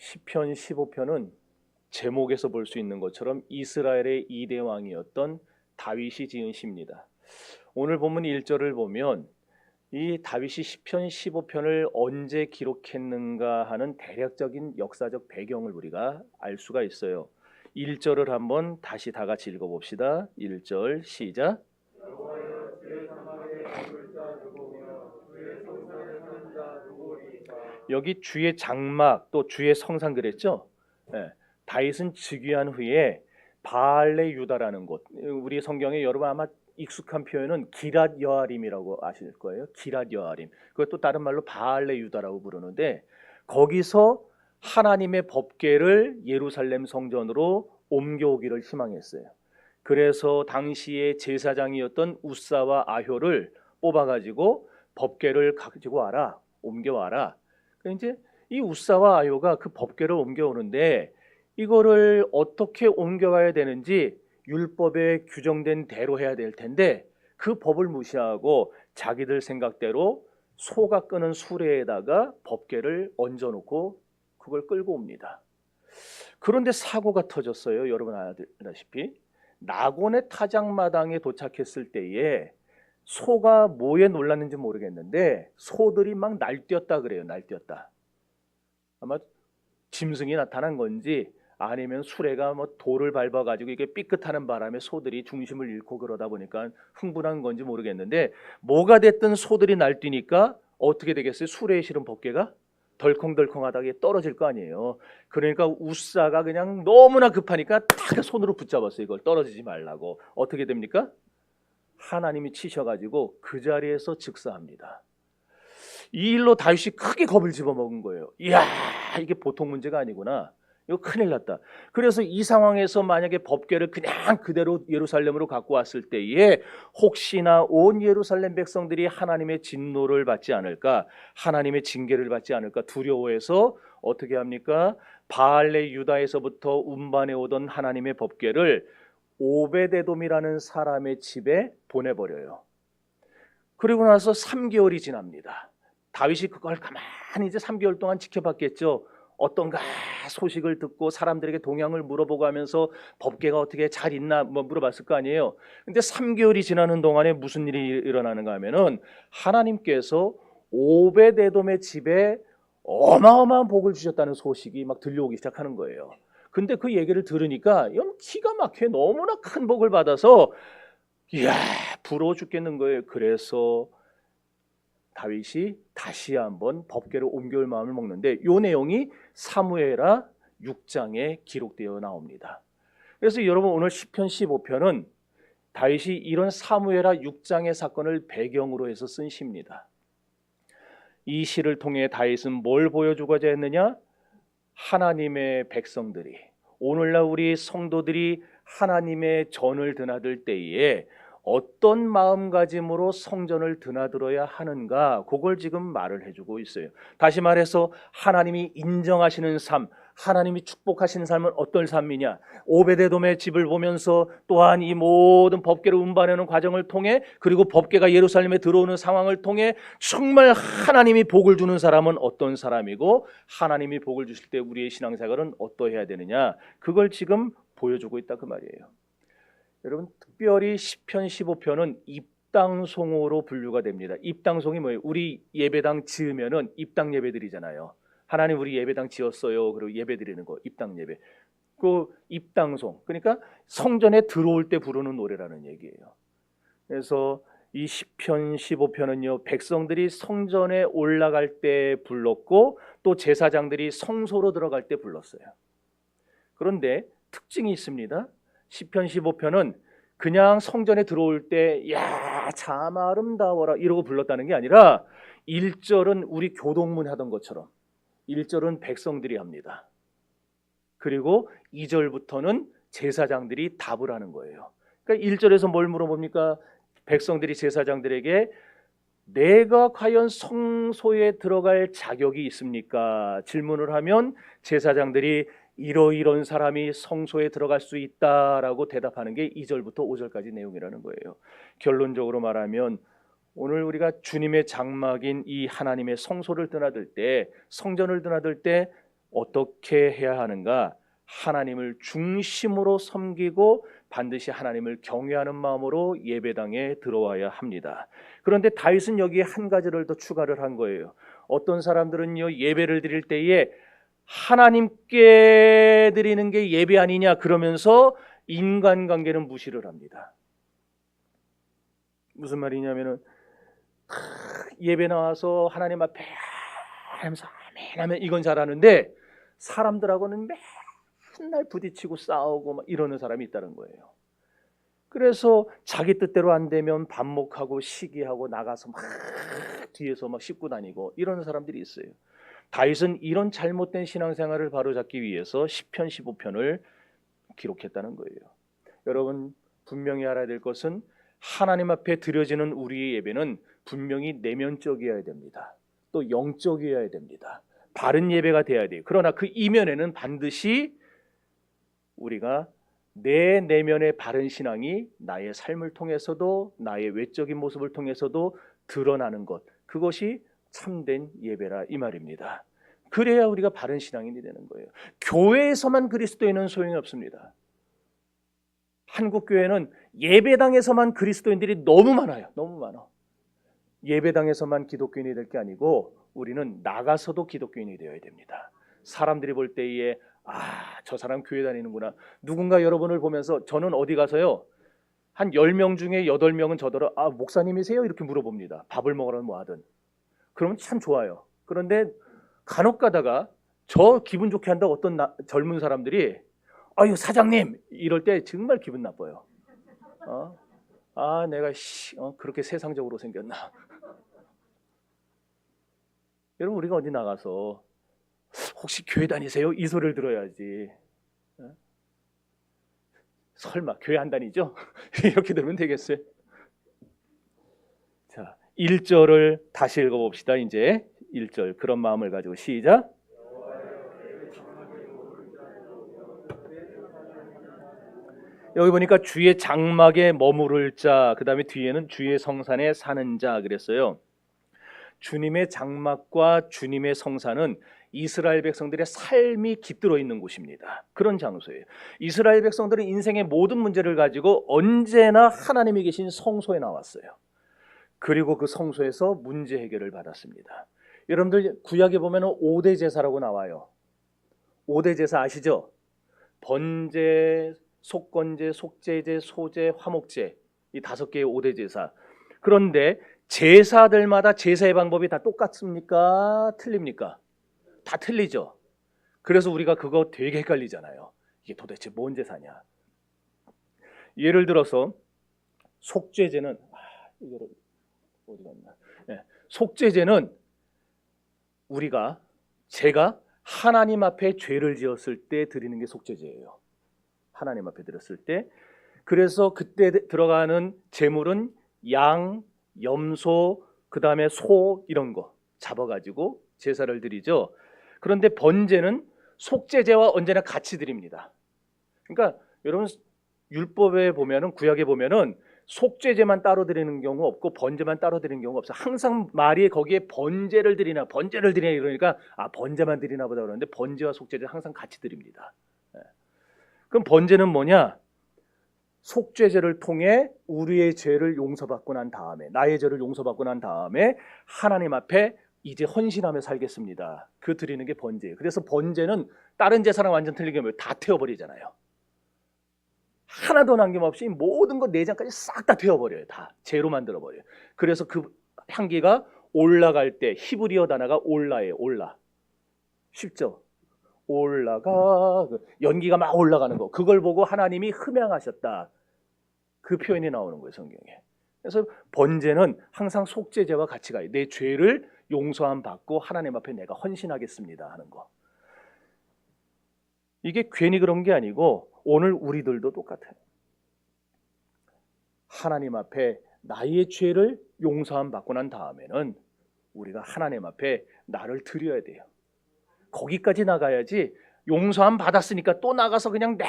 시편 15편은 제목에서 볼 수 있는 것처럼 이스라엘의 2대 왕이었던 다윗이 지은 시입니다. 오늘 본문 1절을 보면 이 다윗이 시편 15편을 언제 기록했는가 하는 대략적인 역사적 배경을 우리가 알 수가 있어요. 1절을 한번 다시 다 같이 읽어봅시다. 1절 시작. 여기 주의 장막 또 주의 성산 그랬죠? 네. 다윗은 즉위한 후에 바알레 유다라는 곳, 우리 성경에 여러분 아마 익숙한 표현은 기랏 여아림이라고 아실 거예요. 기랏 여아림. 그것도 다른 말로 바알레 유다라고 부르는데 거기서 하나님의 법궤를 예루살렘 성전으로 옮겨오기를 희망했어요. 그래서 당시에 제사장이었던 우사와 아효를 뽑아가지고 법궤를 가지고 와라, 옮겨와라. 이제 이 우사와 아효가 그 법궤를 옮겨오는데 이거를 어떻게 옮겨와야 되는지 율법에 규정된 대로 해야 될 텐데 그 법을 무시하고 자기들 생각대로 소가 끄는 수레에다가 법궤를 얹어놓고 그걸 끌고 옵니다. 그런데 사고가 터졌어요. 여러분 아시다시피 나곤의 타작마당에 도착했을 때에 소가 뭐에 놀랐는지 모르겠는데 소들이 막 날뛰었다 그래요. 날뛰었다. 아마 짐승이 나타난 건지 아니면 수레가 뭐 돌을 밟아가지고 이게 삐끗하는 바람에 소들이 중심을 잃고 그러다 보니까 흥분한 건지 모르겠는데 뭐가 됐든 소들이 날뛰니까 어떻게 되겠어요? 수레에 실은 법궤가 덜컹덜컹하다가 떨어질 거 아니에요. 그러니까 우사가 그냥 너무나 급하니까 딱 손으로 붙잡았어요. 이걸 떨어지지 말라고. 어떻게 됩니까? 하나님이 치셔가지고 그 자리에서 즉사합니다. 이 일로 다윗이 크게 겁을 집어먹은 거예요. 이야, 이게 보통 문제가 아니구나. 이거 큰일 났다. 그래서 이 상황에서 만약에 법궤를 그냥 그대로 예루살렘으로 갖고 왔을 때에 혹시나 온 예루살렘 백성들이 하나님의 진노를 받지 않을까, 하나님의 징계를 받지 않을까 두려워해서 어떻게 합니까? 바알레 유다에서부터 운반해 오던 하나님의 법궤를 오베데돔이라는 사람의 집에 보내버려요. 그리고 나서 3개월이 지납니다. 다윗이 그걸 가만히 이제 3개월 동안 지켜봤겠죠. 어떤가 소식을 듣고 사람들에게 동향을 물어보고 하면서 법궤가 어떻게 잘 있나 뭐 물어봤을 거 아니에요. 근데 3개월이 지나는 동안에 무슨 일이 일어나는가 하면은 하나님께서 오베데돔의 집에 어마어마한 복을 주셨다는 소식이 막 들려오기 시작하는 거예요. 근데 그 얘기를 들으니까 이건 기가 막혀 너무나 큰 복을 받아서 이야 부러워 죽겠는 거예요. 그래서 다윗이 다시 한번 법궤를 옮겨올 마음을 먹는데 이 내용이 사무엘하 6장에 기록되어 나옵니다. 그래서 여러분 오늘 시편 15편은 다윗이 이런 사무엘하 6장의 사건을 배경으로 해서 쓴 시입니다. 이 시를 통해 다윗은 뭘 보여주고자 했느냐? 하나님의 백성들이 오늘날 우리 성도들이 하나님의 전을 드나들 때에 어떤 마음가짐으로 성전을 드나들어야 하는가 그걸 지금 말을 해주고 있어요. 다시 말해서 하나님이 인정하시는 삶, 하나님이 축복하시는 삶은 어떤 삶이냐. 오베데돔의 집을 보면서 또한 이 모든 법궤를 운반하는 과정을 통해 그리고 법궤가 예루살렘에 들어오는 상황을 통해 정말 하나님이 복을 주는 사람은 어떤 사람이고 하나님이 복을 주실 때 우리의 신앙생활은 어떠해야 되느냐 그걸 지금 보여주고 있다 그 말이에요. 여러분 특별히 시편 15편은 입당송으로 분류가 됩니다. 입당송이 뭐예요? 우리 예배당 지으면은 입당 예배 드리잖아요. 하나님 우리 예배당 지었어요. 그리고 예배 드리는 거 입당 예배. 그 입당송 그러니까 성전에 들어올 때 부르는 노래라는 얘기예요. 그래서 이 시편 15편은요 백성들이 성전에 올라갈 때 불렀고 또 제사장들이 성소로 들어갈 때 불렀어요. 그런데 특징이 있습니다. 시편 15편은 그냥 성전에 들어올 때 야 참 아름다워라 이러고 불렀다는 게 아니라 1절은 우리 교동문 하던 것처럼 1절은 백성들이 합니다. 그리고 2절부터는 제사장들이 답을 하는 거예요. 그러니까 1절에서 뭘 물어봅니까? 백성들이 제사장들에게 내가 과연 성소에 들어갈 자격이 있습니까? 질문을 하면 제사장들이 이러이런 사람이 성소에 들어갈 수 있다라고 대답하는 게 2절부터 5절까지 내용이라는 거예요. 결론적으로 말하면 오늘 우리가 주님의 장막인 이 하나님의 성소를 드나들 때 성전을 드나들 때 어떻게 해야 하는가? 하나님을 중심으로 섬기고 반드시 하나님을 경외하는 마음으로 예배당에 들어와야 합니다. 그런데 다윗은 여기에 한 가지를 더 추가를 한 거예요. 어떤 사람들은요, 예배를 드릴 때에 하나님께 드리는 게 예배 아니냐 그러면서 인간관계는 무시를 합니다. 무슨 말이냐면은 예배 나와서 하나님 앞에 하면서 아멘 하면 이건 잘하는데 사람들하고는 맨날 부딪히고 싸우고 막 이러는 사람이 있다는 거예요. 그래서 자기 뜻대로 안 되면 반목하고 시기하고 나가서 막 뒤에서 막 씹고 다니고 이러는 사람들이 있어요. 다윗은 이런 잘못된 신앙생활을 바로잡기 위해서 시편 15편을 기록했다는 거예요. 여러분 분명히 알아야 될 것은 하나님 앞에 드려지는 우리의 예배는 분명히 내면적이어야 됩니다. 또 영적이어야 됩니다. 바른 예배가 돼야 돼요. 그러나 그 이면에는 반드시 우리가 내 내면의 바른 신앙이 나의 삶을 통해서도 나의 외적인 모습을 통해서도 드러나는 것, 그것이 참된 예배라 이 말입니다. 그래야 우리가 바른 신앙인이 되는 거예요. 교회에서만 그리스도인은 소용이 없습니다. 한국 교회는 예배당에서만 그리스도인들이 너무 많아요. 너무 많아. 예배당에서만 기독교인이 될 게 아니고 우리는 나가서도 기독교인이 되어야 됩니다. 사람들이 볼 때에 저 사람 교회 다니는구나. 누군가 여러분을 보면서 저는 어디 가서요, 한 10명 중에 8명은 저더러 목사님이세요? 이렇게 물어봅니다. 밥을 먹으러 뭐 하든. 그러면 참 좋아요. 그런데 간혹 가다가 저 기분 좋게 한다고 어떤 젊은 사람들이 아유 사장님 이럴 때 정말 기분 나빠요. 내가 그렇게 세상적으로 생겼나. 여러분 우리가 어디 나가서 혹시 교회 다니세요? 이 소리를 들어야지. 설마 교회 안 다니죠? 이렇게 들으면 되겠어요? 자, 1절을 다시 읽어봅시다. 이제 1절 그런 마음을 가지고 시작. 여기 보니까 주의 장막에 머무를 자, 그 다음에 뒤에는 주의 성산에 사는 자 그랬어요. 주님의 장막과 주님의 성산은 이스라엘 백성들의 삶이 깃들어 있는 곳입니다. 그런 장소예요. 이스라엘 백성들은 인생의 모든 문제를 가지고 언제나 하나님이 계신 성소에 나왔어요. 그리고 그 성소에서 문제 해결을 받았습니다. 여러분들 구약에 보면 5대 제사라고 나와요. 5대 제사 아시죠? 번제, 속건제, 속죄제, 소제, 화목제, 이 5개의 5대 제사. 그런데 제사들마다 제사의 방법이 다 똑같습니까? 틀립니까? 다 틀리죠. 그래서 우리가 그거 되게 헷갈리잖아요. 이게 도대체 뭔 제사냐? 예를 들어서 속죄제는 이거를 어디 갔나? 속죄제는 제가 하나님 앞에 죄를 지었을 때 드리는 게 속죄제예요. 하나님 앞에 드렸을 때. 그래서 그때 들어가는 제물은 양, 염소, 그 다음에 소 이런 거 잡아가지고 제사를 드리죠. 그런데 번제는 속죄제와 언제나 같이 드립니다. 그러니까 여러분 율법에 보면은 구약에 보면은 속죄제만 따로 드리는 경우 없고 번제만 따로 드리는 경우 없어. 항상 말이 거기에 번제를 드리나 이러니까 번제만 드리나 보다 그러는데 번제와 속죄제 항상 같이 드립니다. 그럼 번제는 뭐냐? 속죄제를 통해 우리의 죄를 용서받고 난 다음에, 나의 죄를 용서받고 난 다음에 하나님 앞에 이제 헌신하며 살겠습니다. 그 드리는 게 번제예요. 그래서 번제는 다른 제사랑 완전 틀리게 다 태워버리잖아요. 하나도 남김없이 모든 것 내장까지 싹 다 태워버려요. 다 죄로 만들어버려요. 그래서 그 향기가 올라갈 때 히브리어 단어가 올라예요. 올라. 쉽죠? 올라가, 연기가 막 올라가는 거, 그걸 보고 하나님이 흠양하셨다, 그 표현이 나오는 거예요 성경에. 그래서 번제는 항상 속죄제와 같이 가요. 내 죄를 용서함 받고 하나님 앞에 내가 헌신하겠습니다 하는 거. 이게 괜히 그런 게 아니고 오늘 우리들도 똑같아요. 하나님 앞에 나의 죄를 용서함 받고 난 다음에는 우리가 하나님 앞에 나를 드려야 돼요. 거기까지 나가야지 용서함 받았으니까 또 나가서 그냥 내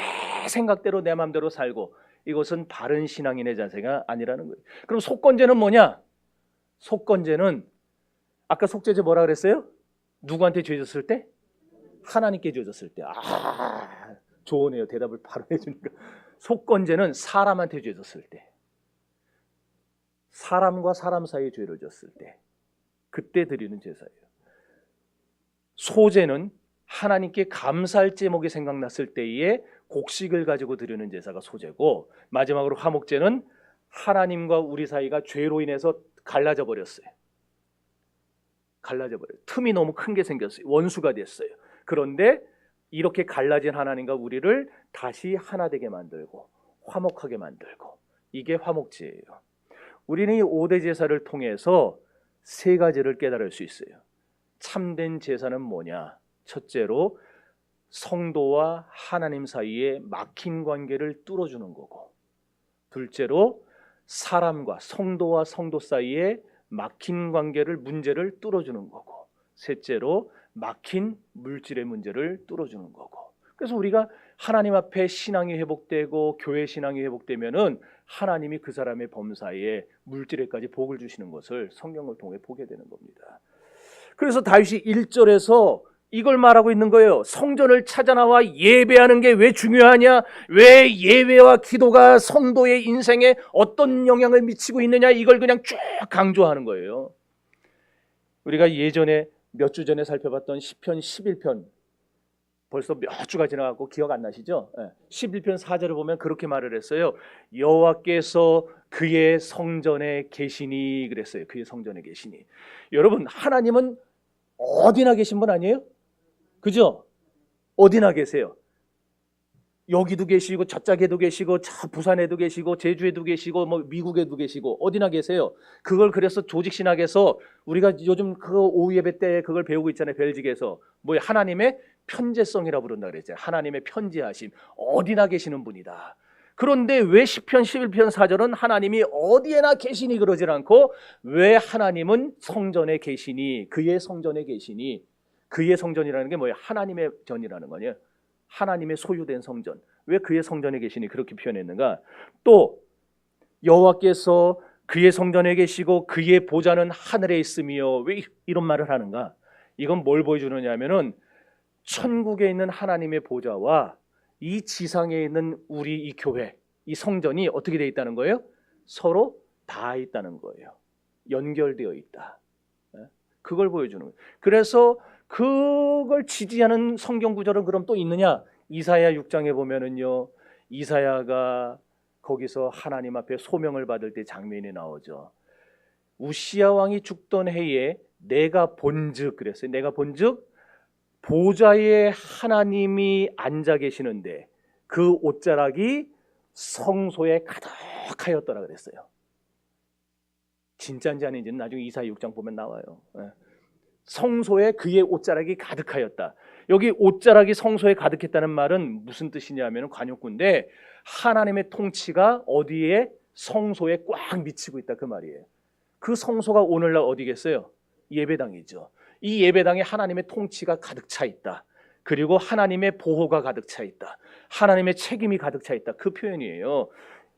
생각대로 내 마음대로 살고, 이것은 바른 신앙인의 자세가 아니라는 거예요. 그럼 속건제는 뭐냐? 속건제는 아까 속죄제 뭐라 그랬어요? 누구한테 죄 졌을 때? 하나님께 주어졌을 때. 좋으네요. 대답을 바로 해주니까. 속건제는 사람한테 주어졌을 때, 사람과 사람 사이에 죄를 졌을 때, 그때 드리는 제사예요. 소제는 하나님께 감사할 제목이 생각났을 때에 곡식을 가지고 드리는 제사가 소제고, 마지막으로 화목제는 하나님과 우리 사이가 죄로 인해서 갈라져 버렸어요. 갈라져 버려요. 틈이 너무 큰 게 생겼어요. 원수가 됐어요. 그런데 이렇게 갈라진 하나님과 우리를 다시 하나 되게 만들고 화목하게 만들고, 이게 화목제예요. 우리는 이 5대 제사를 통해서 세 가지를 깨달을 수 있어요. 참된 제사는 뭐냐? 첫째로 성도와 하나님 사이에 막힌 관계를 뚫어주는 거고, 둘째로 사람과 성도와 성도 사이에 막힌 관계를, 문제를 뚫어주는 거고, 셋째로 막힌 물질의 문제를 뚫어주는 거고. 그래서 우리가 하나님 앞에 신앙이 회복되고 교회 신앙이 회복되면은 하나님이 그 사람의 범사에 물질에까지 복을 주시는 것을 성경을 통해 보게 되는 겁니다. 그래서 다윗이 1절에서 이걸 말하고 있는 거예요. 성전을 찾아 나와 예배하는 게 왜 중요하냐? 왜 예배와 기도가 성도의 인생에 어떤 영향을 미치고 있느냐? 이걸 그냥 쭉 강조하는 거예요. 우리가 예전에 몇 주 전에 살펴봤던 시편 11편, 벌써 몇 주가 지나가고 기억 안 나시죠? 11편 4절을 보면 그렇게 말을 했어요. 여호와께서 그의 성전에 계시니 그랬어요. 그의 성전에 계시니. 여러분, 하나님은 어디나 계신 분 아니에요? 그죠? 어디나 계세요. 여기도 계시고 저짝에도 계시고 저 부산에도 계시고 제주에도 계시고 뭐 미국에도 계시고 어디나 계세요. 그걸 그래서 조직신학에서 우리가 요즘 그 오후 예배 때 그걸 배우고 있잖아요. 벨직에서 뭐 하나님의 편재성이라 부른다 그랬잖아요. 하나님의 편재하심, 어디나 계시는 분이다. 그런데 왜 시편 11편 4절은 하나님이 어디에나 계시니 그러질 않고, 왜 하나님은 성전에 계시니, 그의 성전에 계시니, 그의 성전이라는 게 뭐예요? 하나님의 전이라는 거예요. 하나님의 소유된 성전. 왜 그의 성전에 계시니 그렇게 표현했는가? 또 여호와께서 그의 성전에 계시고 그의 보좌는 하늘에 있으며, 왜 이런 말을 하는가? 이건 뭘 보여주느냐 하면은 천국에 있는 하나님의 보좌와 이 지상에 있는 우리 이 교회, 이 성전이 어떻게 되어 있다는 거예요? 서로 닿아 있다는 거예요. 연결되어 있다. 그걸 보여주는 거예요. 그래서 그걸 지지하는 성경 구절은 그럼 또 있느냐? 이사야 6장에 보면은요, 이사야가 거기서 하나님 앞에 소명을 받을 때 장면이 나오죠. 우시야 왕이 죽던 해에 내가 본즉 그랬어요. 내가 본즉 보좌에 하나님이 앉아 계시는데 그 옷자락이 성소에 가득하였더라 그랬어요. 진짜인지 아닌지는 나중에 이사야 6장 보면 나와요. 성소에 그의 옷자락이 가득하였다. 여기 옷자락이 성소에 가득했다는 말은 무슨 뜻이냐면 관용구인데, 하나님의 통치가 어디에? 성소에 꽉 미치고 있다 그 말이에요. 그 성소가 오늘날 어디겠어요? 예배당이죠. 이 예배당에 하나님의 통치가 가득 차 있다. 그리고 하나님의 보호가 가득 차 있다. 하나님의 책임이 가득 차 있다. 그 표현이에요.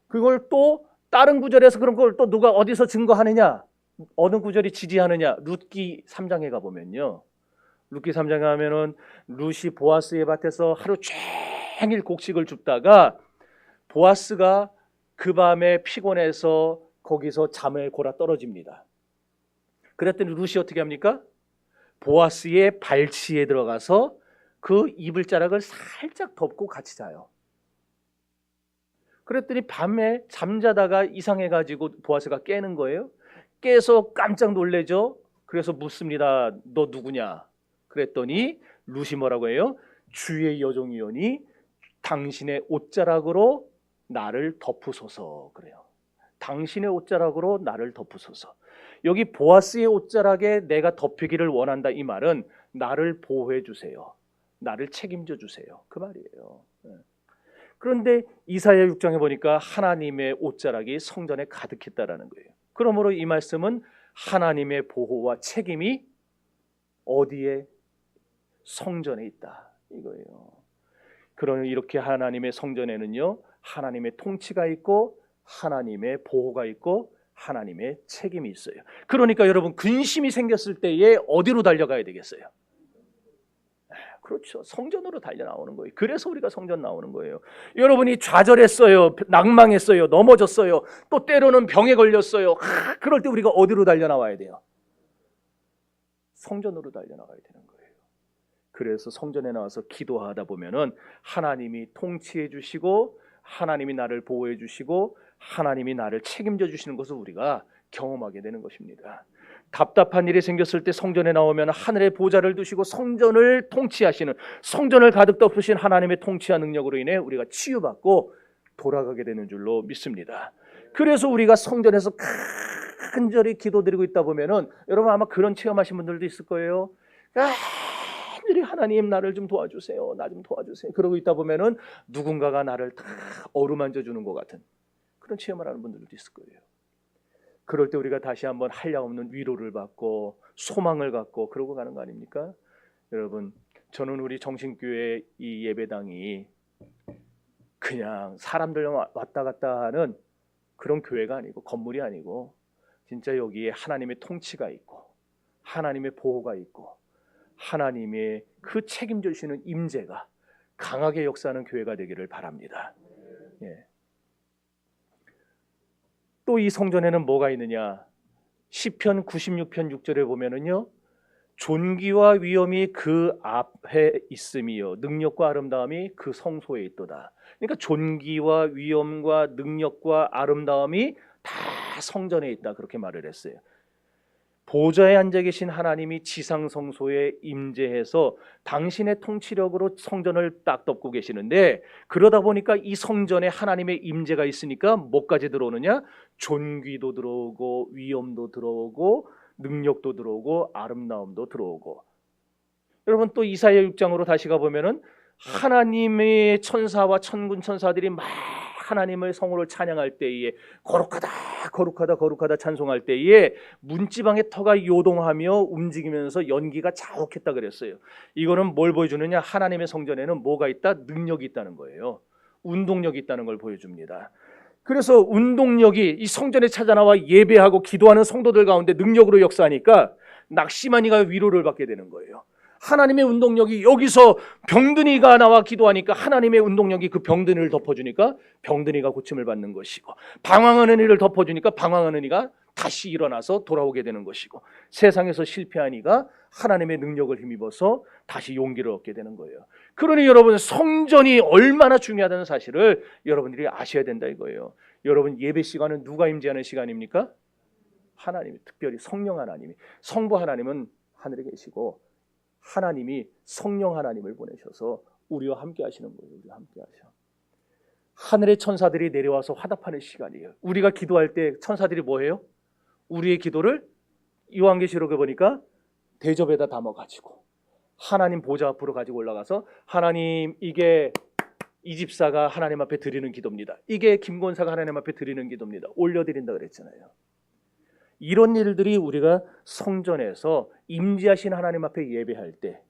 그걸 또 다른 구절에서 그런 걸 또 누가 어디서 증거하느냐? 어느 구절이 지지하느냐? 룻기 3장에 가보면요, 룻기 3장에 가면은 룻이 보아스의 밭에서 하루 종일 곡식을 줍다가 보아스가 그 밤에 피곤해서 거기서 잠에 골아 떨어집니다. 그랬더니 룻이 어떻게 합니까? 보아스의 발치에 들어가서 그 이불자락을 살짝 덮고 같이 자요. 그랬더니 밤에 잠자다가 이상해가지고 보아스가 깨는 거예요. 깨서 깜짝 놀래죠. 그래서 묻습니다. 너 누구냐? 그랬더니 룻이 뭐라고 해요? 주의 여종이오니 당신의 옷자락으로 나를 덮으소서 그래요. 당신의 옷자락으로 나를 덮으소서. 여기 보아스의 옷자락에 내가 덮이기를 원한다, 이 말은 나를 보호해 주세요. 나를 책임져 주세요. 그 말이에요. 그런데 이사야 6장에 보니까 하나님의 옷자락이 성전에 가득했다라는 거예요. 그러므로 이 말씀은 하나님의 보호와 책임이 어디에? 성전에 있다 이거예요. 그러니 이렇게 하나님의 성전에는요, 하나님의 통치가 있고 하나님의 보호가 있고 하나님의 책임이 있어요. 그러니까 여러분, 근심이 생겼을 때에 어디로 달려가야 되겠어요? 그렇죠. 성전으로 달려 나오는 거예요. 그래서 우리가 성전 나오는 거예요. 여러분이 좌절했어요. 낭망했어요. 넘어졌어요. 또 때로는 병에 걸렸어요. 그럴 때 우리가 어디로 달려 나와야 돼요? 성전으로 달려 나가야 되는 거예요. 그래서 성전에 나와서 기도하다 보면은 하나님이 통치해 주시고 하나님이 나를 보호해 주시고 하나님이 나를 책임져 주시는 것을 우리가 경험하게 되는 것입니다. 답답한 일이 생겼을 때 성전에 나오면 하늘의 보좌를 두시고 성전을 통치하시는, 성전을 가득 덮으신 하나님의 통치와 능력으로 인해 우리가 치유받고 돌아가게 되는 줄로 믿습니다. 그래서 우리가 성전에서 간절히 기도드리고 있다 보면은 여러분 아마 그런 체험하신 분들도 있을 거예요. 간절히 하나님 나를 좀 도와주세요. 나 좀 도와주세요. 그러고 있다 보면은 누군가가 나를 다 어루만져 주는 것 같은 그런 체험을 하는 분들도 있을 거예요. 그럴 때 우리가 다시 한번 한량없는 위로를 받고 소망을 갖고 그러고 가는 거 아닙니까? 여러분, 저는 우리 정신교회 이 예배당이 그냥 사람들 왔다 갔다 하는 그런 교회가 아니고 건물이 아니고 진짜 여기에 하나님의 통치가 있고 하나님의 보호가 있고 하나님의 그 책임져 주시는 임재가 강하게 역사하는 교회가 되기를 바랍니다. 예. 또 이 성전에는 뭐가 있느냐? 시편 96편 6절에 보면은요, 존귀와 위엄이 그 앞에 있음이요 능력과 아름다움이 그 성소에 있도다. 그러니까 존귀와 위엄과 능력과 아름다움이 다 성전에 있다, 그렇게 말을 했어요. 보좌에 앉아 계신 하나님이 지상 성소에 임재해서 당신의 통치력으로 성전을 딱 덮고 계시는데, 그러다 보니까 이 성전에 하나님의 임재가 있으니까 뭐까지 들어오느냐? 존귀도 들어오고 위엄도 들어오고 능력도 들어오고 아름다움도 들어오고. 여러분 또 이사야 6장으로 다시 가보면은 하나님의 천사와 천군 천사들이 막 하나님의 성호를 찬양할 때에 거룩하다 거룩하다 거룩하다 찬송할 때에 문지방의 터가 요동하며 움직이면서 연기가 자욱했다 그랬어요. 이거는 뭘 보여주느냐? 하나님의 성전에는 뭐가 있다? 능력이 있다는 거예요. 운동력이 있다는 걸 보여줍니다. 그래서 운동력이 이 성전에 찾아나와 예배하고 기도하는 성도들 가운데 능력으로 역사하니까 낙심한 이가 위로를 받게 되는 거예요. 하나님의 운동력이 여기서 병든이가 나와 기도하니까 하나님의 운동력이 그 병든이를 덮어주니까 병든이가 고침을 받는 것이고, 방황하는 이를 덮어주니까 방황하는 이가 다시 일어나서 돌아오게 되는 것이고, 세상에서 실패한 이가 하나님의 능력을 힘입어서 다시 용기를 얻게 되는 거예요. 그러니 여러분, 성전이 얼마나 중요하다는 사실을 여러분들이 아셔야 된다 이거예요. 여러분, 예배 시간은 누가 임재하는 시간입니까? 하나님이, 특별히 성령 하나님이. 성부 하나님은 하늘에 계시고 하나님이 성령 하나님을 보내셔서 우리와 함께 하시는 거예요. 우리와 함께 하셔. 하늘의 천사들이 내려와서 화답하는 시간이에요. 우리가 기도할 때 천사들이 뭐 해요? 우리의 기도를 요한계시록에 보니까 대접에다 담아가지고 하나님 보좌 앞으로 가지고 올라가서, 하나님 이게 이 집사가 하나님 앞에 드리는 기도입니다. 이게 김권사가 하나님 앞에 드리는 기도입니다. 올려드린다 그랬잖아요. 이런 일들이 우리가 성전에서 임재하신 하나님 앞에 예배할 때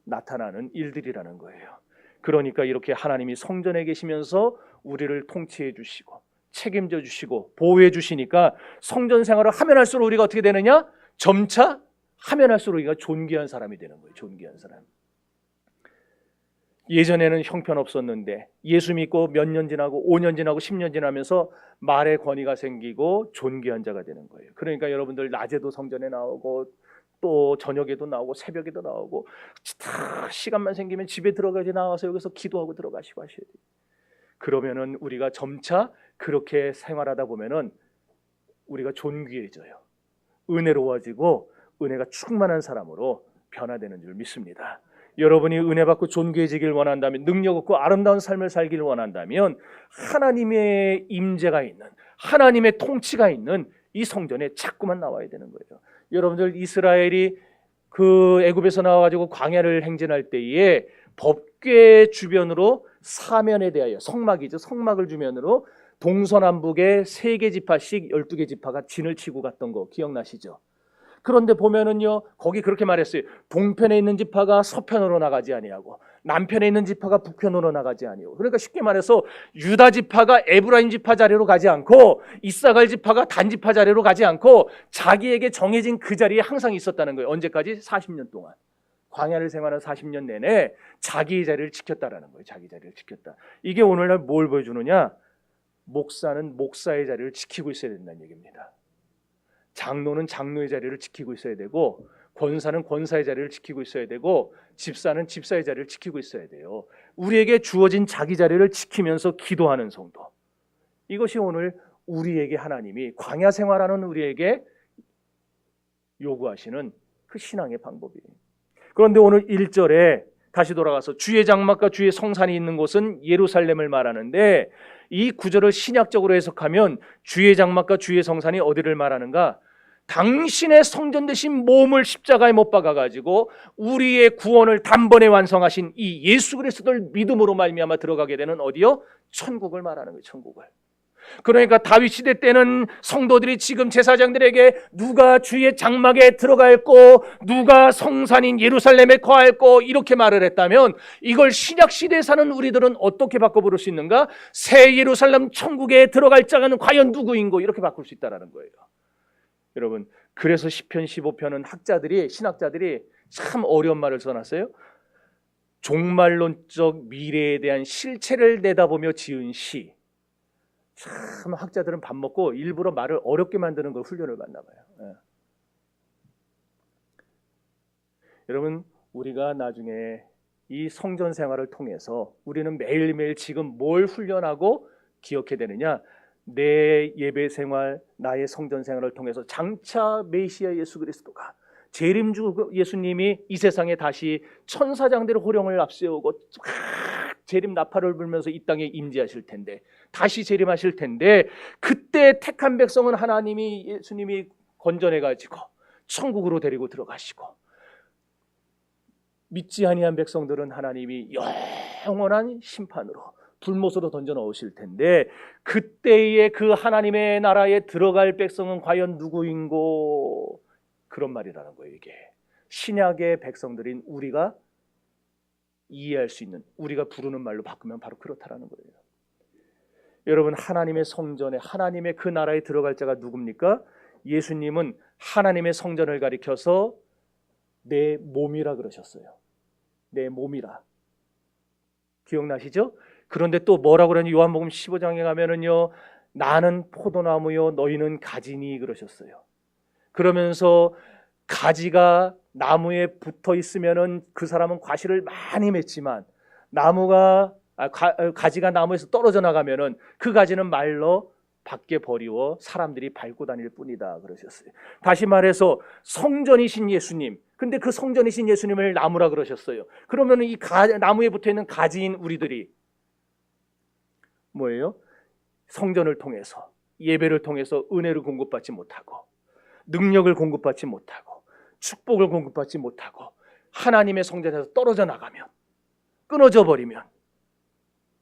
나타나는 일들이라는 거예요. 그러니까 이렇게 하나님이 성전에 계시면서 우리를 통치해 주시고 책임져 주시고 보호해 주시니까 성전 생활을 하면 할수록 우리가 어떻게 되느냐? 점차 하면 할수록 우리가 존귀한 사람이 되는 거예요. 존귀한 사람. 예전에는 형편없었는데 예수 믿고 몇 년 지나고 5년 지나고 10년 지나면서 말의 권위가 생기고 존귀한 자가 되는 거예요. 그러니까 여러분들 낮에도 성전에 나오고 또 저녁에도 나오고 새벽에도 나오고 다 시간만 생기면 집에 들어가지 나와서 여기서 기도하고 들어가시고 하셔야 돼요. 그러면은 우리가 점차 그렇게 생활하다 보면은 우리가 존귀해져요. 은혜로워지고 은혜가 충만한 사람으로 변화되는 줄 믿습니다. 여러분이 은혜 받고 존귀해지길 원한다면, 능력 없고 아름다운 삶을 살기를 원한다면 하나님의 임재가 있는, 하나님의 통치가 있는 이 성전에 자꾸만 나와야 되는 거예요. 여러분들 이스라엘이 그 애굽에서 나와가지고 광야를 행진할 때에 법궤 주변으로 사면에 대하여, 성막이죠, 성막을 주변으로 동서남북에 3개 지파씩 12개 지파가 진을 치고 갔던 거 기억나시죠? 그런데 보면은요, 거기 그렇게 말했어요. 동편에 있는 지파가 서편으로 나가지 아니하고 남편에 있는 지파가 북편으로 나가지 아니하고. 그러니까 쉽게 말해서 유다 지파가 에브라임 지파 자리로 가지 않고 이사갈 지파가 단 지파 자리로 가지 않고 자기에게 정해진 그 자리에 항상 있었다는 거예요. 언제까지? 40년 동안. 광야를 생활한 40년 내내 자기의 자리를 지켰다라는 거예요. 자기 자리를 지켰다. 이게 오늘날 뭘 보여주느냐? 목사는 목사의 자리를 지키고 있어야 된다는 얘기입니다. 장로는 장로의 자리를 지키고 있어야 되고, 권사는 권사의 자리를 지키고 있어야 되고, 집사는 집사의 자리를 지키고 있어야 돼요. 우리에게 주어진 자기 자리를 지키면서 기도하는 성도, 이것이 오늘 우리에게 하나님이 광야 생활하는 우리에게 요구하시는 그 신앙의 방법이에요. 그런데 오늘 1절에 다시 돌아가서 주의 장막과 주의 성산이 있는 곳은 예루살렘을 말하는데, 이 구절을 신약적으로 해석하면 주의 장막과 주의 성산이 어디를 말하는가? 당신의 성전 되신 몸을 십자가에 못 박아가지고 우리의 구원을 단번에 완성하신 이 예수 그리스도를 믿음으로 말미암아 들어가게 되는 어디요? 천국을 말하는 거예요. 천국을. 그러니까 다윗 시대 때는 성도들이 지금 제사장들에게 누가 주의 장막에 들어갈고 누가 성산인 예루살렘에 거할고 이렇게 말을 했다면, 이걸 신약 시대에 사는 우리들은 어떻게 바꿔 부를 수 있는가? 새 예루살렘 천국에 들어갈 자가 과연 누구인고, 이렇게 바꿀 수 있다는 거예요. 여러분, 그래서 시편 15편은 신학자들이 참 어려운 말을 써놨어요. 종말론적 미래에 대한 실체를 내다보며 지은 시. 참 학자들은 밥 먹고 일부러 말을 어렵게 만드는 걸 훈련을 받나 봐요. 예. 여러분, 우리가 나중에 이 성전 생활을 통해서 우리는 매일매일 지금 뭘 훈련하고 기억해야 되느냐? 내 예배 생활, 나의 성전 생활을 통해서 장차 메시아 예수 그리스도가, 재림주 예수님이 이 세상에 다시 천사장들의 호령을 앞세우고 재림 나팔을 불면서 이 땅에 임재하실 텐데, 다시 재림하실 텐데, 그때 택한 백성은 하나님이, 예수님이 건져내가지고 천국으로 데리고 들어가시고, 믿지 아니한 백성들은 하나님이 영원한 심판으로 불못으로 던져 넣으실 텐데, 그때의 그 하나님의 나라에 들어갈 백성은 과연 누구인고, 그런 말이라는 거예요. 이게 신약의 백성들인 우리가 이해할 수 있는, 우리가 부르는 말로 바꾸면 바로 그렇다라는 거예요. 여러분, 하나님의 성전에, 하나님의 그 나라에 들어갈 자가 누굽니까? 예수님은 하나님의 성전을 가리켜서 내 몸이라 그러셨어요. 내 몸이라. 기억나시죠? 그런데 또 뭐라고 그러냐? 요한복음 15장에 가면은요, 나는 포도나무요 너희는 가지니 그러셨어요. 그러면서 가지가 나무에 붙어 있으면은 그 사람은 과실을 많이 맺지만, 가지가 나무에서 떨어져 나가면은 그 가지는 말로 밖에 버리워 사람들이 밟고 다닐 뿐이다 그러셨어요. 다시 말해서 성전이신 예수님, 근데 그 성전이신 예수님을 나무라 그러셨어요. 그러면 이 나무에 붙어 있는 가지인 우리들이 뭐예요? 성전을 통해서, 예배를 통해서 은혜를 공급받지 못하고, 능력을 공급받지 못하고, 축복을 공급받지 못하고, 하나님의 성전에서 떨어져 나가면, 끊어져 버리면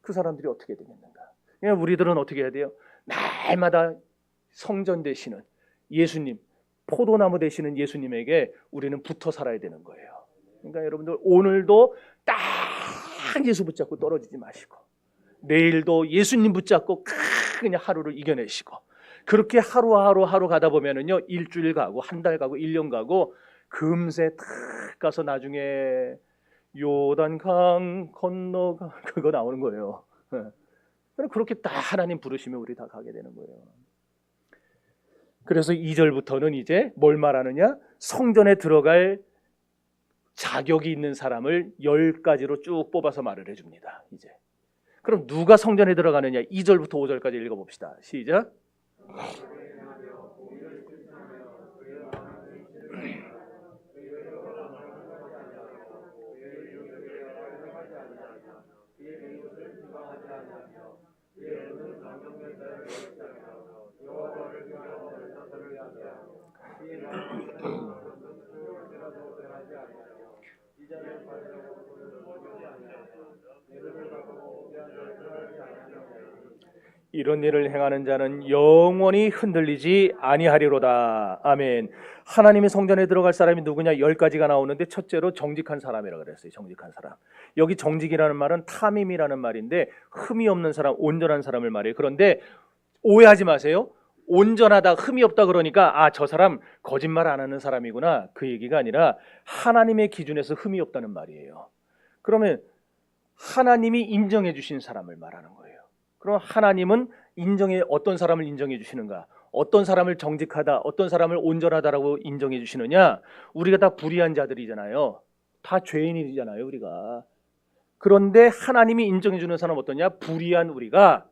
그 사람들이 어떻게 되겠는가? 그러니까 우리들은 어떻게 해야 돼요? 날마다 성전 되시는 예수님, 포도나무 되시는 예수님에게 우리는 붙어 살아야 되는 거예요. 그러니까 여러분들, 오늘도 딱 예수 붙잡고 떨어지지 마시고, 내일도 예수님 붙잡고 그냥 하루를 이겨내시고, 그렇게 하루 가다 보면은요, 일주일 가고 한 달 가고 1년 가고 금세 탁 가서 나중에 요단강 건너가 그거 나오는 거예요. 그렇게 딱 하나님 부르시면 우리 다 가게 되는 거예요. 그래서 2절부터는 이제 뭘 말하느냐? 성전에 들어갈 자격이 있는 사람을 10가지로 쭉 뽑아서 말을 해줍니다. 이제 그럼 누가 성전에 들어가느냐? 2절부터 5절까지 읽어봅시다. 시작. 이런 일을 행하는 자는 영원히 흔들리지 아니하리로다. 아멘. 하나님의 성전에 들어갈 사람이 누구냐? 10가지가 나오는데, 첫째로 정직한 사람이라고 그랬어요. 정직한 사람. 여기 정직이라는 말은 탐임이라는 말인데, 흠이 없는 사람, 온전한 사람을 말해요. 그런데 오해하지 마세요. 온전하다, 흠이 없다 그러니까 아, 저 사람 거짓말 안 하는 사람이구나, 그 얘기가 아니라 하나님의 기준에서 흠이 없다는 말이에요. 그러면 하나님이 인정해 주신 사람을 말하는 거예요. 그럼 하나님은 어떤 사람을 인정해 주시는가? 어떤 사람을 정직하다, 어떤 사람을 온전하다라고 인정해 주시느냐? 우리가 다 불의한 자들이잖아요. 다 죄인이잖아요, 우리가. 그런데 하나님이 인정해 주는 사람은 어떠냐? 불의한 우리가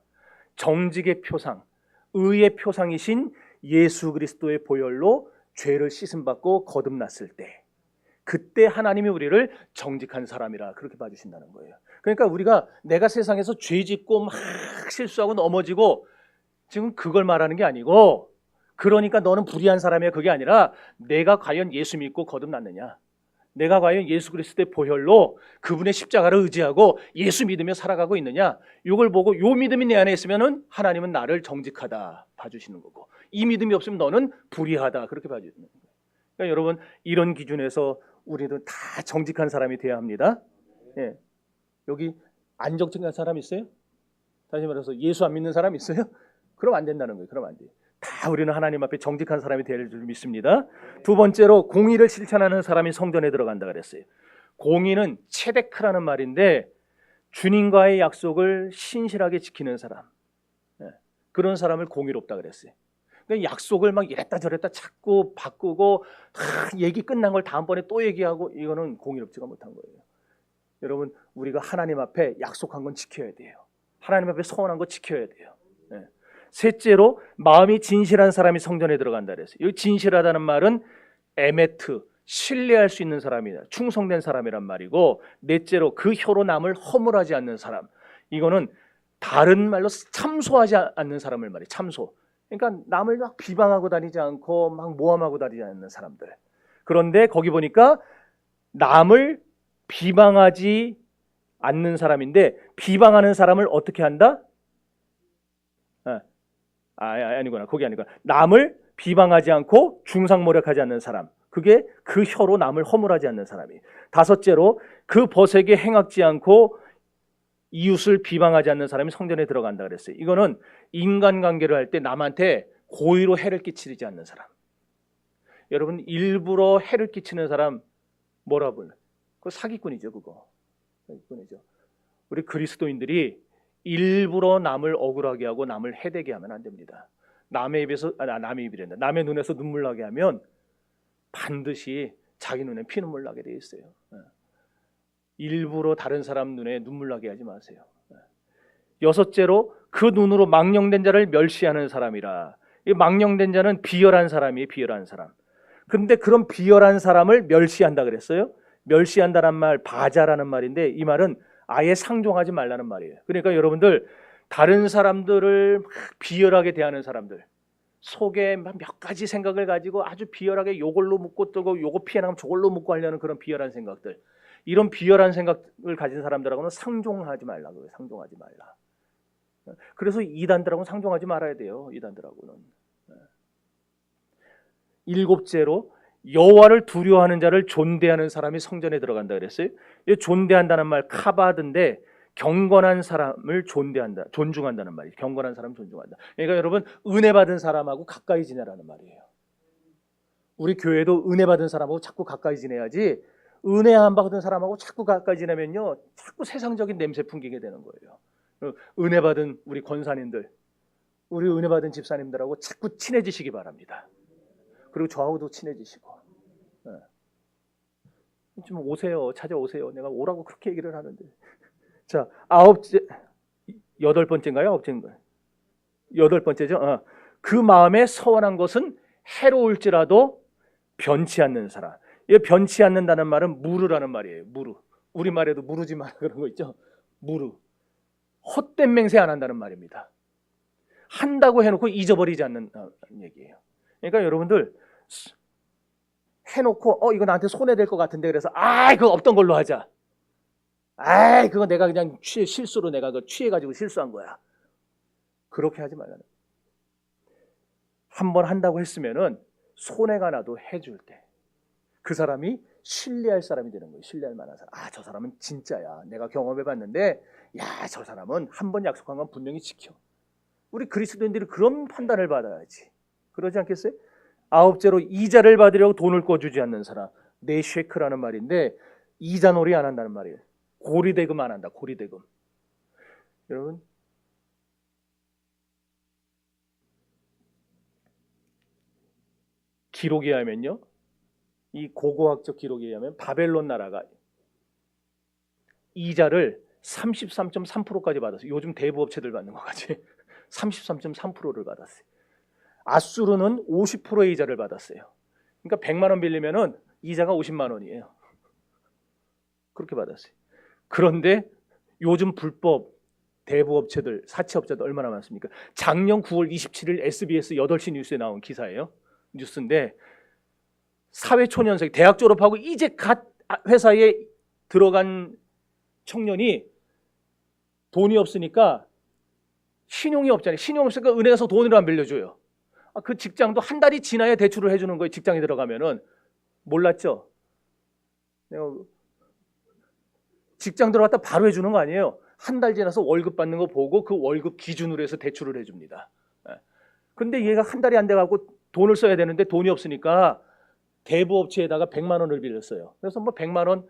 정직의 표상, 의의 표상이신 예수 그리스도의 보혈로 죄를 씻음받고 거듭났을 때, 그때 하나님이 우리를 정직한 사람이라 그렇게 봐주신다는 거예요. 그러니까 우리가 내가 세상에서 죄 짓고 막 실수하고 넘어지고 지금 그걸 말하는 게 아니고, 그러니까 너는 불의한 사람이야, 그게 아니라 내가 과연 예수 믿고 거듭났느냐, 내가 과연 예수 그리스도의 보혈로 그분의 십자가를 의지하고 예수 믿으며 살아가고 있느냐, 이걸 보고 요 믿음이 내 안에 있으면은 하나님은 나를 정직하다 봐주시는 거고, 이 믿음이 없으면 너는 불의하다 그렇게 봐주시는 거예요. 그러니까 여러분, 이런 기준에서 우리도 다 정직한 사람이 되어야 합니다. 예. 여기 안 정직한 사람 있어요? 다시 말해서 예수 안 믿는 사람 있어요? 그럼 안 된다는 거예요. 그럼 안 돼요. 다 우리는 하나님 앞에 정직한 사람이 될 줄 믿습니다. 두 번째로 공의를 실천하는 사람이 성전에 들어간다 그랬어요. 공의는 체데크라는 말인데 주님과의 약속을 신실하게 지키는 사람, 그런 사람을 공의롭다 그랬어요. 그러니까 약속을 막 이랬다 저랬다 자꾸 바꾸고 얘기 끝난 걸 다음번에 또 얘기하고, 이거는 공의롭지가 못한 거예요. 여러분, 우리가 하나님 앞에 약속한 건 지켜야 돼요. 하나님 앞에 서원한 거 지켜야 돼요. 셋째로 마음이 진실한 사람이 성전에 들어간다 그랬어요. 여기 진실하다는 말은 에메트, 신뢰할 수 있는 사람이다, 충성된 사람이란 말이고, 넷째로 그 혀로 남을 허물하지 않는 사람, 이거는 다른 말로 참소하지 않는 사람을 말해요. 참소. 그러니까 남을 막 비방하고 다니지 않고 막 모함하고 다니지 않는 사람들. 그런데 거기 보니까 남을 비방하지 않는 사람인데, 비방하는 사람을 어떻게 한다? 아니구나. 거기 아니구나. 남을 비방하지 않고 중상모략하지 않는 사람, 그게 그 혀로 남을 허물하지 않는 사람이. 다섯째로 그 벗에게 행악지 않고 이웃을 비방하지 않는 사람이 성전에 들어간다 그랬어요. 이거는 인간관계를 할 때 남한테 고의로 해를 끼치지 않는 사람. 여러분, 일부러 해를 끼치는 사람 뭐라 불러? 그거 사기꾼이죠. 그거 사기꾼이죠. 우리 그리스도인들이 일부러 남을 억울하게 하고 남을 해되게 하면 안 됩니다. 남의 눈에서 눈물 나게 하면 반드시 자기 눈에 피눈물 나게 돼 있어요. 일부러 다른 사람 눈에 눈물 나게 하지 마세요. 여섯째로 그 눈으로 망령된 자를 멸시하는 사람이라. 이 망령된 자는 비열한 사람이에요. 비열한 사람. 그런데 그런 비열한 사람을 멸시한다 그랬어요. 멸시한다는 말 바자라는 말인데, 이 말은 아예 상종하지 말라는 말이에요. 그러니까 여러분들, 다른 사람들을 막 비열하게 대하는 사람들, 속에 몇 가지 생각을 가지고 아주 비열하게 요걸로 묻고 뜨고 요거 피해나가면 저걸로 묻고 하려는 그런 비열한 생각들, 이런 비열한 생각을 가진 사람들하고는 상종하지 말라고요. 상종하지 말라. 그래서 이단들하고는 상종하지 말아야 돼요. 이단들하고는. 일곱째로 여호와를 두려워하는 자를 존대하는 사람이 성전에 들어간다 그랬어요. 이 존대한다는 말 카바드인데, 경건한 사람을 존중한다는 말이에요. 경건한 사람 존중한다. 그러니까 여러분, 은혜 받은 사람하고 가까이 지내라는 말이에요. 우리 교회도 은혜 받은 사람하고 자꾸 가까이 지내야지, 은혜 안 받은 사람하고 자꾸 가까이 지내면요, 자꾸 세상적인 냄새 풍기게 되는 거예요. 은혜 받은 우리 권사님들, 우리 은혜 받은 집사님들하고 자꾸 친해지시기 바랍니다. 그리고 저하고도 친해지시고. 좀 오세요. 찾아오세요. 내가 오라고 그렇게 얘기를 하는데. 자, 여덟 번째인가요? 여덟 번째죠. 그 마음에 서원한 것은 해로울지라도 변치 않는 사람. 이 변치 않는다는 말은 무르라는 말이에요. 무르. 우리말에도 무르지 마라 그런 거 있죠. 무르. 헛된 맹세 안 한다는 말입니다. 한다고 해놓고 잊어버리지 않는 얘기예요. 그러니까 여러분들, 해놓고 이거 나한테 손해될 것 같은데, 그래서 그거 없던 걸로 하자. 그거 내가 그냥 실수로 내가 그거 취해가지고 실수한 거야. 그렇게 하지 말라는. 한번 한다고 했으면은 손해가 나도 해줄 때 그 사람이 신뢰할 사람이 되는 거예요. 신뢰할 만한 사람. 저 사람은 진짜야. 내가 경험해봤는데, 저 사람은 한 번 약속한 건 분명히 지켜. 우리 그리스도인들이 그런 판단을 받아야지. 그러지 않겠어요? 아홉째로 이자를 받으려고 돈을 꿔주지 않는 사람. 네쉐크라는 말인데 이자놀이 안 한다는 말이에요. 고리대금 안 한다. 고리대금. 여러분 기록에 하면요. 이 고고학적 기록에 의하면 바벨론 나라가 이자를 33.3%까지 받았어요. 요즘 대부업체들 받는 것 같이 33.3%를 받았어요. 아수르는 50%의 이자를 받았어요. 그러니까 100만 원 빌리면은 이자가 50만 원이에요. 그렇게 받았어요. 그런데 요즘 불법 대부업체들, 사채업자들 얼마나 많습니까? 작년 9월 27일 SBS 8시 뉴스에 나온 기사예요. 뉴스인데 사회초년생 대학 졸업하고 이제 갓 회사에 들어간 청년이 돈이 없으니까 신용이 없잖아요. 신용 없으니까 은행에서 돈을 안 빌려줘요. 그 직장도 한 달이 지나야 대출을 해주는 거예요. 직장에 들어가면은. 몰랐죠? 직장 들어갔다 바로 해주는 거 아니에요. 한 달 지나서 월급 받는 거 보고 그 월급 기준으로 해서 대출을 해줍니다. 근데 얘가 한 달이 안 돼가고 돈을 써야 되는데 돈이 없으니까 대부업체에다가 100만 원을 빌렸어요. 그래서 뭐 100만 원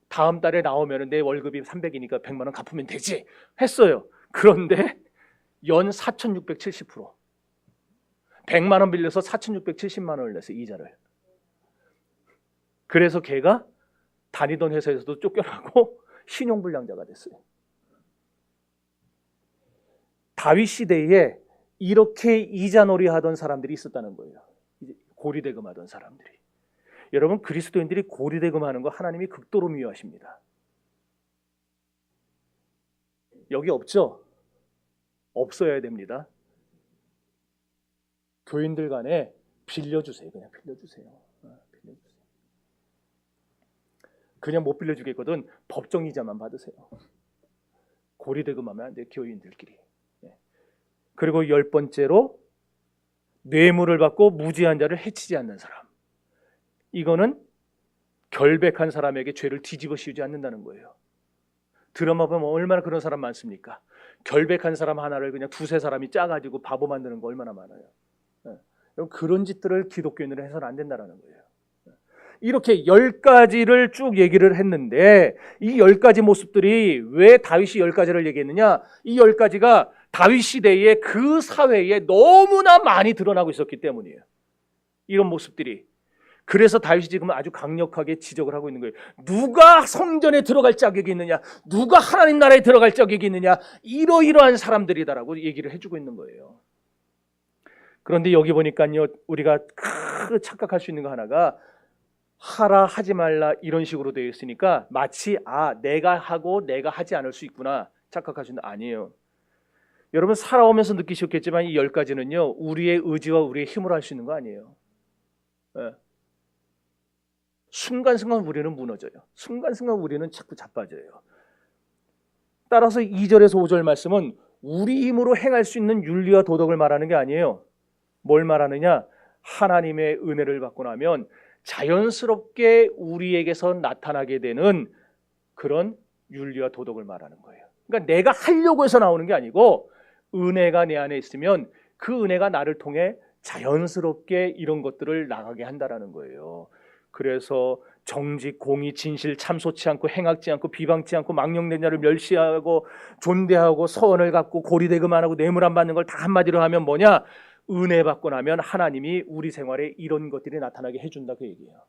다음 달에 나오면 내 월급이 300이니까 100만 원 갚으면 되지 했어요. 그런데 연 4,670%. 100만 원 빌려서 4,670만 원을 냈어요. 이자를. 그래서 걔가 다니던 회사에서도 쫓겨나고 신용불량자가 됐어요. 다윗 시대에 이렇게 이자놀이 하던 사람들이 있었다는 거예요. 고리대금 하던 사람들이. 여러분 그리스도인들이 고리대금 하는 거 하나님이 극도로 미워하십니다. 여기 없죠? 없어야 됩니다. 교인들 간에 빌려주세요. 그냥 빌려주세요. 빌려주세요. 그냥 못 빌려주겠거든 법정 이자만 받으세요. 고리대금하면 안 돼요. 교인들끼리. 그리고 10번째로 뇌물을 받고 무지한 자를 해치지 않는 사람. 이거는 결백한 사람에게 죄를 뒤집어 씌우지 않는다는 거예요. 드라마 보면 얼마나 그런 사람 많습니까? 결백한 사람 하나를 그냥 두세 사람이 짜가지고 바보 만드는 거 얼마나 많아요. 그런 짓들을 기독교인들은 해서는 안 된다는 거예요. 이렇게 10가지를 쭉 얘기를 했는데 이 10가지 모습들이 왜 다윗이 10가지를 얘기했느냐? 이 10가지가 다윗 시대의 그 사회에 너무나 많이 드러나고 있었기 때문이에요. 이런 모습들이. 그래서 다윗이 지금 아주 강력하게 지적을 하고 있는 거예요. 누가 성전에 들어갈 자격이 있느냐? 누가 하나님 나라에 들어갈 자격이 있느냐? 이러이러한 사람들이다라고 얘기를 해주고 있는 거예요. 그런데 여기 보니까요, 우리가 착각할 수 있는 거 하나가 하라 하지 말라 이런 식으로 되어 있으니까 마치 내가 하고 내가 하지 않을 수 있구나 착각할 수 있는 아니에요. 여러분 살아오면서 느끼셨겠지만 이 10가지는요 우리의 의지와 우리의 힘으로 할 수 있는 거 아니에요. 순간순간 우리는 무너져요. 순간순간 우리는 자꾸 자빠져요. 따라서 2절에서 5절 말씀은 우리 힘으로 행할 수 있는 윤리와 도덕을 말하는 게 아니에요. 뭘 말하느냐? 하나님의 은혜를 받고 나면 자연스럽게 우리에게서 나타나게 되는 그런 윤리와 도덕을 말하는 거예요. 그러니까 내가 하려고 해서 나오는 게 아니고 은혜가 내 안에 있으면 그 은혜가 나를 통해 자연스럽게 이런 것들을 나가게 한다라는 거예요. 그래서 정직, 공의, 진실, 참소치 않고 행악지 않고 비방치 않고 망령된 자를 멸시하고 존대하고 서원을 갖고 고리대금 안 하고 뇌물 안 받는 걸 다 한마디로 하면 뭐냐? 은혜 받고 나면 하나님이 우리 생활에 이런 것들이 나타나게 해준다 그 얘기예요.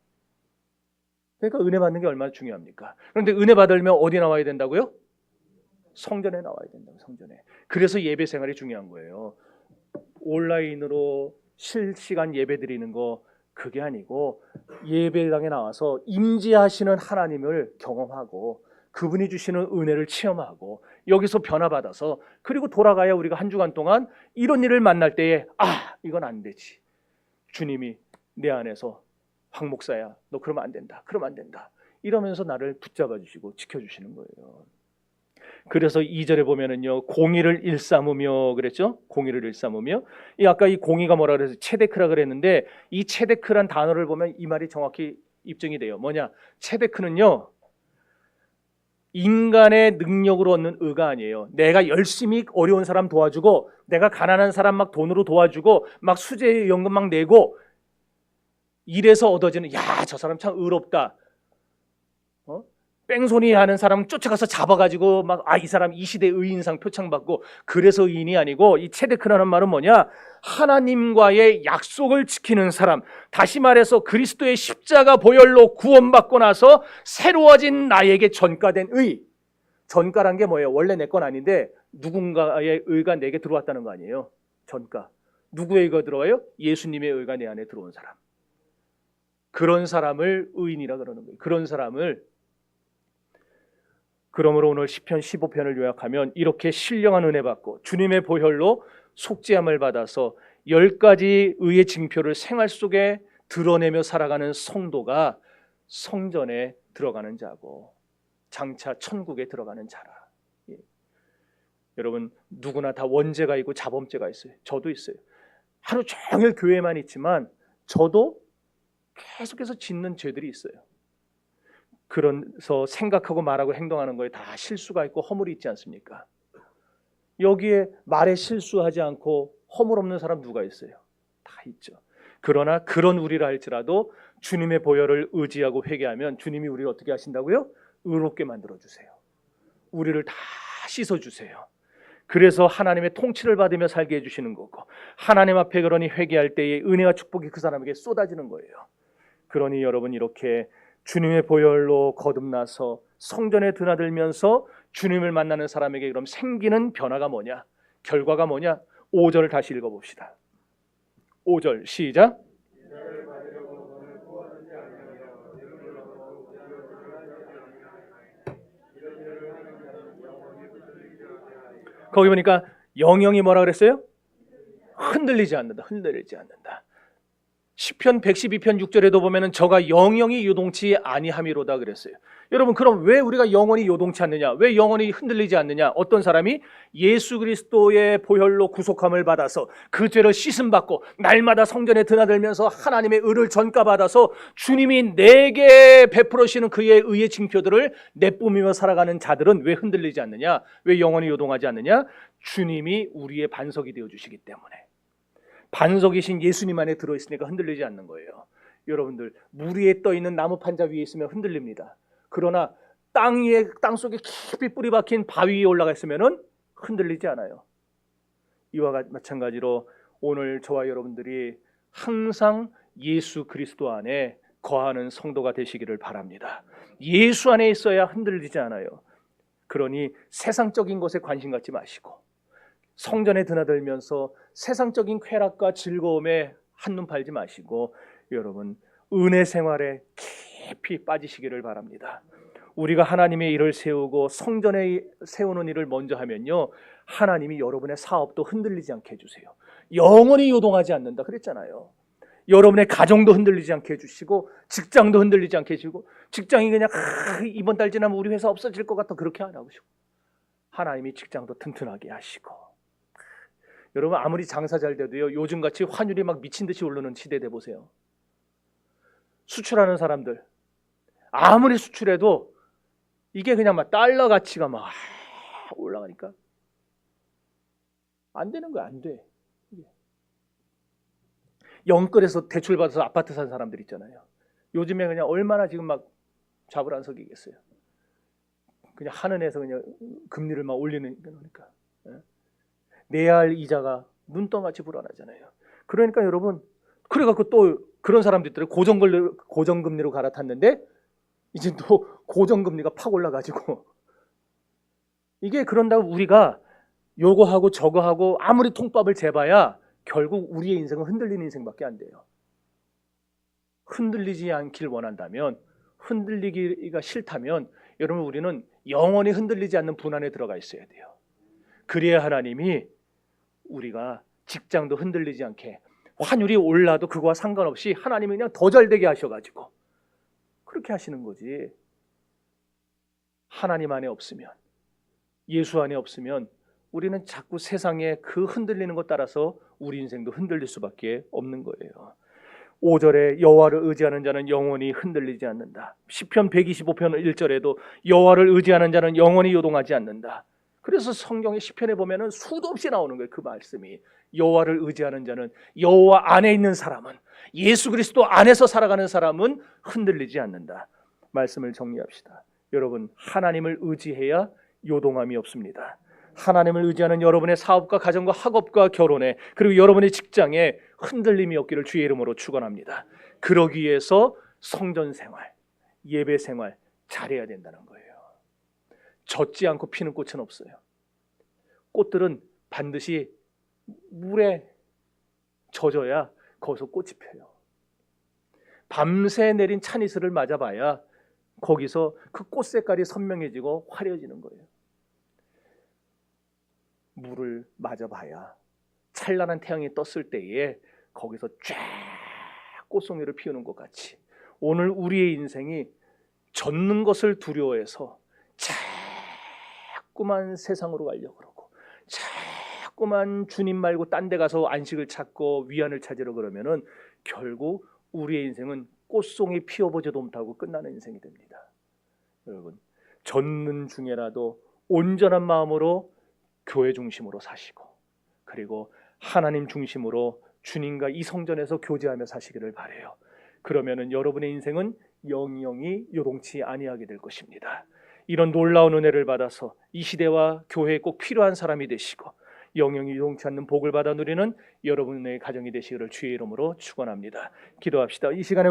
그러니까 은혜 받는 게 얼마나 중요합니까? 그런데 은혜 받으려면 어디 나와야 된다고요? 성전에 나와야 된다고. 성전에. 그래서 예배 생활이 중요한 거예요. 온라인으로 실시간 예배 드리는 거 그게 아니고 예배당에 나와서 임재하시는 하나님을 경험하고 그분이 주시는 은혜를 체험하고 여기서 변화받아서 그리고 돌아가야 우리가 한 주간 동안 이런 일을 만날 때에 이건 안 되지. 주님이 내 안에서 황 목사야 너 그러면 안 된다. 그러면 안 된다. 이러면서 나를 붙잡아 주시고 지켜주시는 거예요. 그래서 2절에 보면은요 공의를 일삼으며 그랬죠. 공의를 일삼으며 아까 이 공의가 뭐라 그래서 체데크라 그랬는데 이 체데크란 단어를 보면 이 말이 정확히 입증이 돼요. 뭐냐? 체데크는요 인간의 능력으로 얻는 의가 아니에요. 내가 열심히 어려운 사람 도와주고, 내가 가난한 사람 막 돈으로 도와주고, 막 수재연금 막 내고, 이래서 얻어지는, 야, 저 사람 참 의롭다. 뺑소니 하는 사람 쫓아가서 잡아가지고 막, 이 사람 이 시대 의인상 표창받고, 그래서 의인이 아니고, 이 체데크라는 말은 뭐냐? 하나님과의 약속을 지키는 사람, 다시 말해서 그리스도의 십자가 보혈로 구원받고 나서 새로워진 나에게 전가된 의. 전가란 게 뭐예요? 원래 내 건 아닌데 누군가의 의가 내게 들어왔다는 거 아니에요? 전가. 누구의 의가 들어와요? 예수님의 의가 내 안에 들어온 사람. 그런 사람을 의인이라 그러는 거예요. 그런 사람을. 그러므로 오늘 시편 15편을 요약하면 이렇게 신령한 은혜 받고 주님의 보혈로 속죄함을 받아서 10가지 의의 징표를 생활 속에 드러내며 살아가는 성도가 성전에 들어가는 자고 장차 천국에 들어가는 자라. 예. 여러분 누구나 다 원죄가 있고 자범죄가 있어요. 저도 있어요. 하루 종일 교회만 있지만 저도 계속해서 짓는 죄들이 있어요. 그래서 생각하고 말하고 행동하는 거에 다 실수가 있고 허물이 있지 않습니까? 여기에 말에 실수하지 않고 허물 없는 사람 누가 있어요? 다 있죠. 그러나 그런 우리라 할지라도 주님의 보혈을 의지하고 회개하면 주님이 우리를 어떻게 하신다고요? 의롭게 만들어주세요. 우리를 다 씻어주세요. 그래서 하나님의 통치를 받으며 살게 해주시는 거고, 하나님 앞에 그러니 회개할 때에 은혜와 축복이 그 사람에게 쏟아지는 거예요. 그러니 여러분 이렇게 주님의 보혈로 거듭나서 성전에 드나들면서 주님을 만나는 사람에게 그럼 생기는 변화가 뭐냐? 결과가 뭐냐? 5절을 다시 읽어봅시다. 5절 시작. 거기 보니까 영영이 뭐라 그랬어요? 흔들리지 않는다. 흔들리지 않는다. 시편 112편 6절에도 보면은 저가 영영이 요동치 아니함이로다 그랬어요. 여러분 그럼 왜 우리가 영원히 요동치 않느냐? 왜 영원히 흔들리지 않느냐? 어떤 사람이 예수 그리스도의 보혈로 구속함을 받아서 그 죄를 씻음 받고 날마다 성전에 드나들면서 하나님의 의를 전가받아서 주님이 내게 베풀어 주시는 그의 의의 징표들을 내뿜으며 살아가는 자들은 왜 흔들리지 않느냐? 왜 영원히 요동하지 않느냐? 주님이 우리의 반석이 되어 주시기 때문에. 반석이신 예수님 안에 들어있으니까 흔들리지 않는 거예요. 여러분들 물 위에 떠있는 나무 판자 위에 있으면 흔들립니다. 그러나 땅 속에 깊이 뿌리 박힌 바위 위에 올라가 있으면 흔들리지 않아요. 이와 마찬가지로 오늘 저와 여러분들이 항상 예수 그리스도 안에 거하는 성도가 되시기를 바랍니다. 예수 안에 있어야 흔들리지 않아요. 그러니 세상적인 것에 관심 갖지 마시고 성전에 드나들면서 세상적인 쾌락과 즐거움에 한눈 팔지 마시고 여러분 은혜 생활에 깊이 빠지시기를 바랍니다. 우리가 하나님의 일을 세우고 성전에 세우는 일을 먼저 하면요 하나님이 여러분의 사업도 흔들리지 않게 해주세요. 영원히 요동하지 않는다 그랬잖아요. 여러분의 가정도 흔들리지 않게 해주시고 직장도 흔들리지 않게 해주시고 직장이 그냥 이번 달 지나면 우리 회사 없어질 것 같아 그렇게 안 하시고 하나님이 직장도 튼튼하게 하시고 여러분 아무리 장사 잘 돼도요 요즘같이 환율이 막 미친 듯이 오르는 시대 돼 보세요. 수출하는 사람들 아무리 수출해도 이게 그냥 막 달러 가치가 막 올라가니까 안 되는 거야. 안 돼. 영끌에서 대출 받아서 아파트 산 사람들 있잖아요. 요즘에 그냥 얼마나 지금 막 잡을 안 서기겠어요. 그냥 한은에서 그냥 금리를 막 올리는 거니까. 내야 할 이자가 눈덩같이 불어나잖아요. 그러니까 여러분 그래갖고 또 그런 사람도 있더라고요. 고정금리로 갈아탔는데 이제 또 고정금리가 팍 올라가지고 이게 그런다고 우리가 요거 하고 저거 하고 아무리 통밥을 재봐야 결국 우리의 인생은 흔들리는 인생밖에 안 돼요. 흔들리지 않길 원한다면 흔들리기가 싫다면 여러분 우리는 영원히 흔들리지 않는 분안에 들어가 있어야 돼요. 그래야 하나님이 우리가 직장도 흔들리지 않게 환율이 올라도 그거와 상관없이 하나님이 그냥 더 잘되게 하셔가지고 그렇게 하시는 거지. 하나님 안에 없으면 예수 안에 없으면 우리는 자꾸 세상에 그 흔들리는 것 따라서 우리 인생도 흔들릴 수밖에 없는 거예요. 5절에 여호와를 의지하는 자는 영원히 흔들리지 않는다. 시편 125편 1절에도 여호와를 의지하는 자는 영원히 요동하지 않는다. 그래서 성경의 시편에 보면은 수도 없이 나오는 거예요. 그 말씀이 여호와를 의지하는 자는, 여호와 안에 있는 사람은, 예수 그리스도 안에서 살아가는 사람은 흔들리지 않는다. 말씀을 정리합시다. 여러분, 하나님을 의지해야 요동함이 없습니다. 하나님을 의지하는 여러분의 사업과 가정과 학업과 결혼에, 그리고 여러분의 직장에 흔들림이 없기를 주의 이름으로 축원합니다. 그러기 위해서 성전 생활, 예배 생활 잘해야 된다는 거예요. 젖지 않고 피는 꽃은 없어요. 꽃들은 반드시 물에 젖어야 거기서 꽃이 펴요. 밤새 내린 찬이슬을 맞아봐야 거기서 그 꽃 색깔이 선명해지고 화려해지는 거예요. 물을 맞아봐야 찬란한 태양이 떴을 때에 거기서 쫙 꽃송이를 피우는 것 같이, 오늘 우리의 인생이 젖는 것을 두려워해서 자꾸만 세상으로 가려고 그러고, 자꾸만 주님 말고 딴 데 가서 안식을 찾고 위안을 찾으려 그러면은 결국 우리의 인생은 꽃송이 피워보지도 못하고 끝나는 인생이 됩니다. 여러분, 젖는 중에라도 온전한 마음으로 교회 중심으로 사시고, 그리고 하나님 중심으로 주님과 이 성전에서 교제하며 사시기를 바라요. 그러면은 여러분의 인생은 영영이 요동치 아니하게 될 것입니다. 이런 놀라운 은혜를 받아서 이 시대와 교회에 꼭 필요한 사람이 되시고 영영이 요동치 않는 복을 받아 누리는 여러분의 가정이 되시기를 주의 이름으로 축원합니다. 기도합시다. 이 시간에